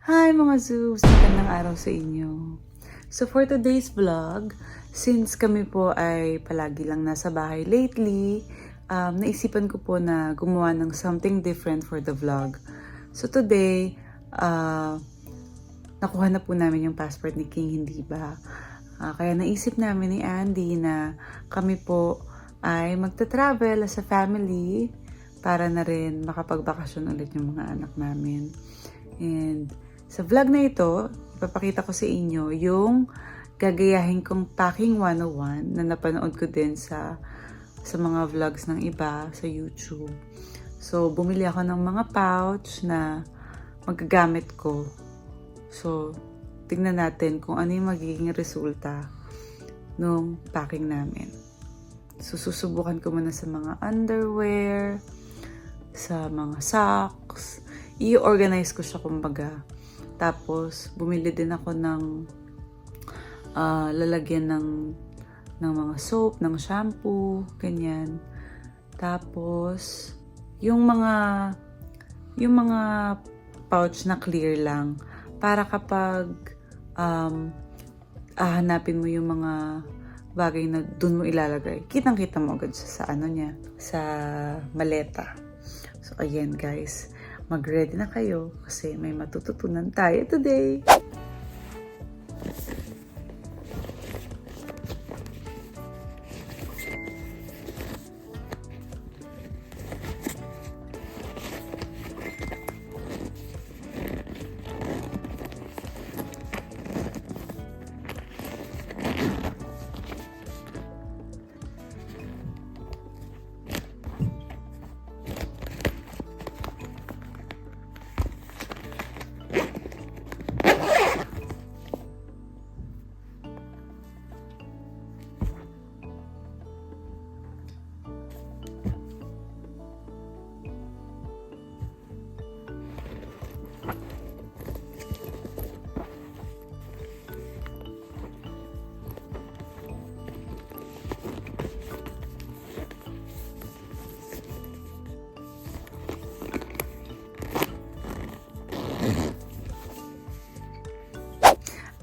Hi mga Zoobs! Magandang araw sa inyo. So for today's vlog, since kami po ay palagi lang nasa bahay lately, naisipan ko po na gumawa ng something different for the vlog. So today, nakuha na po namin yung passport ni King, hindi ba? Kaya naisip namin ni Andy na kami po ay magta-travel as a family para na rin makapagbakasyon ulit yung mga anak namin. And sa vlog na ito, ipapakita ko sa inyo yung gagayahin kong Packing 101 na napanood ko din sa mga vlogs ng iba sa YouTube. So, bumili ako ng mga pouch na magagamit ko. So, tingnan natin kung ano yung magiging resulta nung packing namin. So, susubukan ko muna sa mga underwear, sa mga socks. I-organize ko siya kumbaga. Tapos, bumili din ako ng lalagyan ng mga soap, ng shampoo, ganyan. Tapos, yung mga pouch na clear lang para kapag hahanapin mo yung mga bagay na dun mo ilalagay, kitang-kita mo agad siya sa sa maleta. So, ayan guys. Mag-ready na kayo kasi may matututunan tayo today.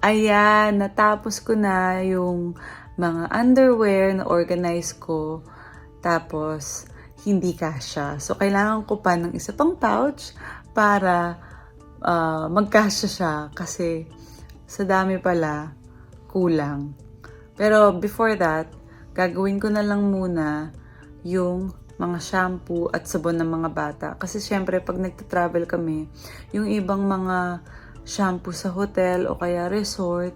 Ayan, natapos ko na yung mga underwear na organize ko. Tapos, hindi kasya. So, kailangan ko pa ng isa pang pouch para magkasya siya. Kasi, sa dami pala, kulang. Pero, before that, gagawin ko na lang muna yung mga shampoo at sabon ng mga bata. Kasi, syempre, pag nagta-travel kami, yung ibang mga shampoo sa hotel o kaya resort,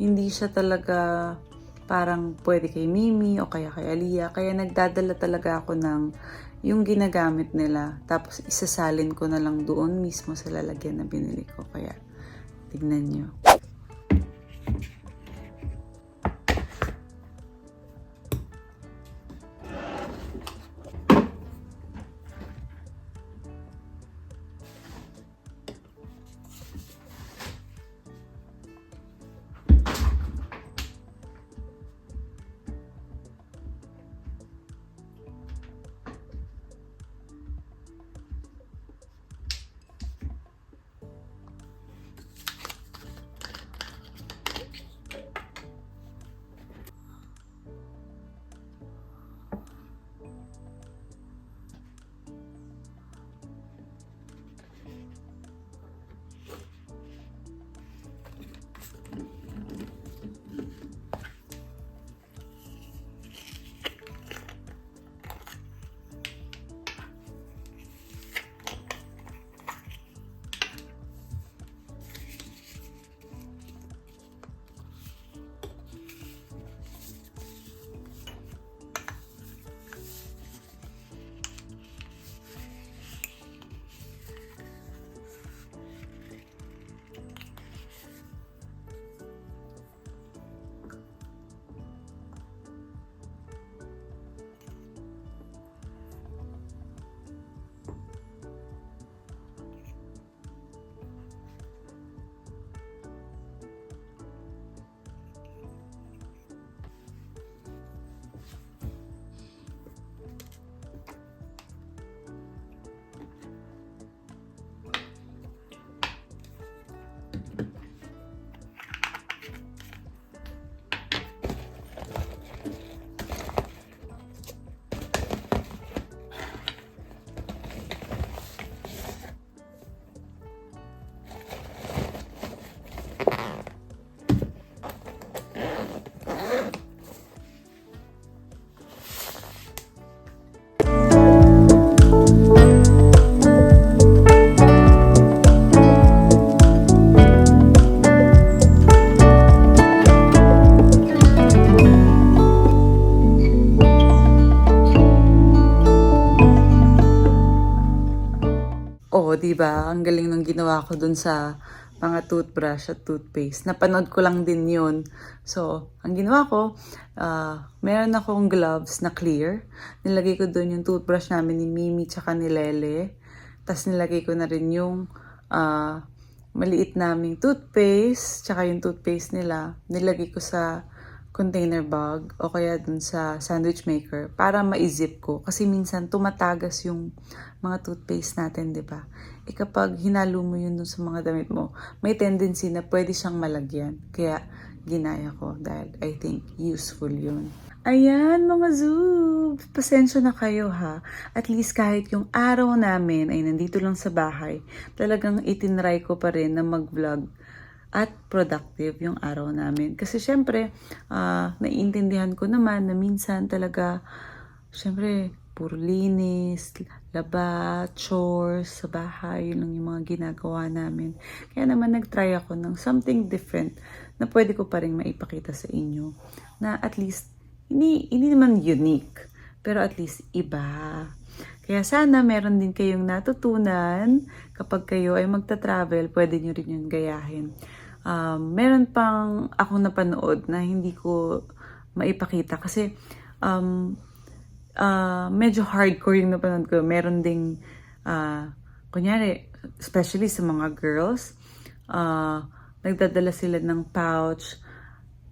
hindi siya talaga parang pwede kay Mimi o kaya kay Aliyah. Kaya nagdadala talaga ako ng yung ginagamit nila. Tapos isasalin ko na lang doon mismo sa lalagyan na binili ko. Kaya tignan nyo. ba? Ang galing nung ginawa ko dun sa mga toothbrush at toothpaste. Napanood ko lang din yun. So, ang ginawa ko, meron akong gloves na clear. Nilagay ko dun yung toothbrush namin ni Mimi tsaka ni Lele. Tapos nilagay ko na rin yung maliit naming toothpaste tsaka yung toothpaste nila. Nilagay ko sa container bag o kaya dun sa sandwich maker para ma-zip ko. Kasi minsan tumatagas yung mga toothpaste natin, di ba? Kapag hinalo mo yun dun sa mga damit mo, may tendency na pwede siyang malagyan. Kaya ginaya ko dahil I think useful yun. Ayan mga Zoobs, pasensya na kayo ha. At least kahit yung araw namin ay nandito lang sa bahay, talagang itinry ko pa rin na mag-vlog at productive yung araw namin. Kasi syempre, naiintindihan ko naman na minsan talaga, syempre, puro linis, laba, chores sa bahay, yun lang yung mga ginagawa namin. Kaya naman nag-try ako ng something different na pwede ko pa rin maipakita sa inyo. Na at least, hindi naman unique, pero at least iba. Kaya sana meron din kayong natutunan kapag kayo ay magta-travel, pwede nyo rin yung gayahin. Meron pang akong napanood na hindi ko maipakita kasi medyo hardcore yung napanood ko. Meron ding, kunyari, especially sa mga girls, nagdadala sila ng pouch,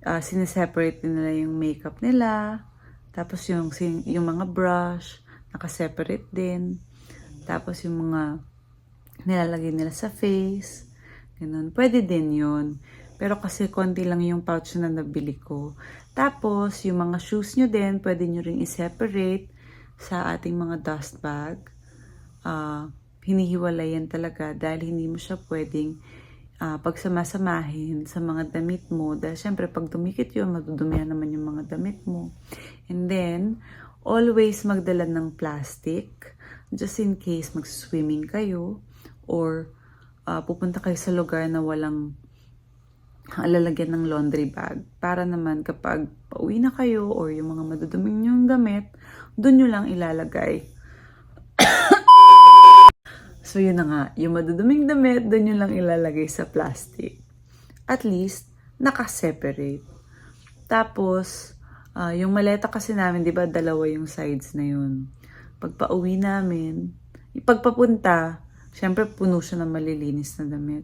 sineseparate nila yung makeup nila, tapos yung mga brush, nakaseparate din. Tapos yung mga nilalagay nila sa face. Ganun. Pwede din yun. Pero kasi konti lang yung pouch na nabili ko. Tapos, yung mga shoes nyo din, pwede nyo rin i-separate sa ating mga dust bag. Hinihiwalay yan talaga dahil hindi mo siya pwedeng pagsamasamahin sa mga damit mo. Dahil syempre, pag dumikit yun, madudumihan naman yung mga damit mo. And then, always magdala ng plastic just in case mag-swimming kayo or pupunta kayo sa lugar na walang lalagyan ng laundry bag. Para naman kapag pauwi na kayo or yung mga maduduming yung damit, doon nyo lang ilalagay. So yun na nga, yung maduduming damit, doon nyo lang ilalagay sa plastic. At least, nakaseparate. Tapos, yung maleta kasi namin, di ba, dalawa yung sides na yun. Pag pauwi namin, pagpapunta, syempre puno siya ng malilinis na damit.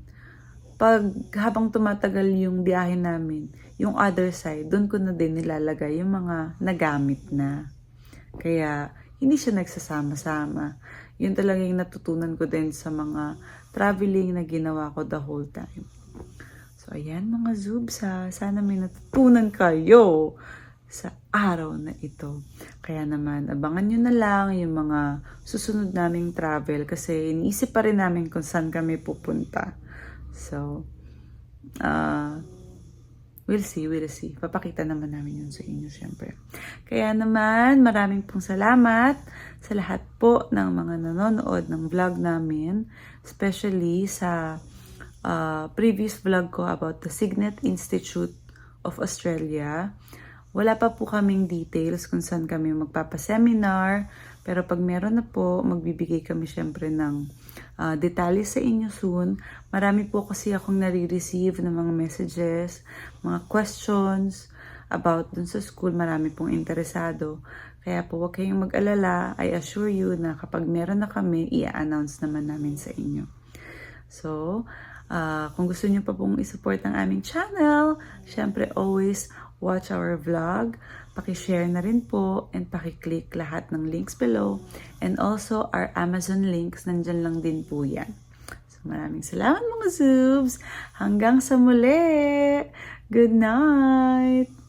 Pag habang tumatagal yung biyahe namin, yung other side, doon ko na din nilalagay yung mga nagamit na. Kaya, hindi siya nagsasama-sama. Yun talaga yung natutunan ko din sa mga traveling na ginawa ko the whole time. So, ayan mga Zoobs ha. Sana may natutunan kayo sa araw na ito. Kaya naman, abangan nyo na lang yung mga susunod naming travel kasi iniisip pa rin namin kung saan kami pupunta. So, we'll see. Papakita naman namin yun sa inyo, syempre. Kaya naman, maraming pong salamat sa lahat po ng mga nanonood ng vlog namin. Especially sa previous vlog ko about the Signet Institute of Australia. Wala pa po kaming details kung saan kami magpapaseminar. Pero pag meron na po, magbibigay kami syempre ng detalye sa inyo soon. Marami po kasi akong nare-receive ng mga messages, mga questions about dun sa school. Marami pong interesado. Kaya po huwag kayong mag-alala. I assure you na kapag meron na kami, i-announce naman namin sa inyo. So, kung gusto niyo pa pong isupport ang aming channel, syempre always watch our vlog. Paki-share na rin po and paki-click lahat ng links below. And also our Amazon links, nandyan lang din po yan. So maraming salamat mga Zoobs. Hanggang sa muli. Good night.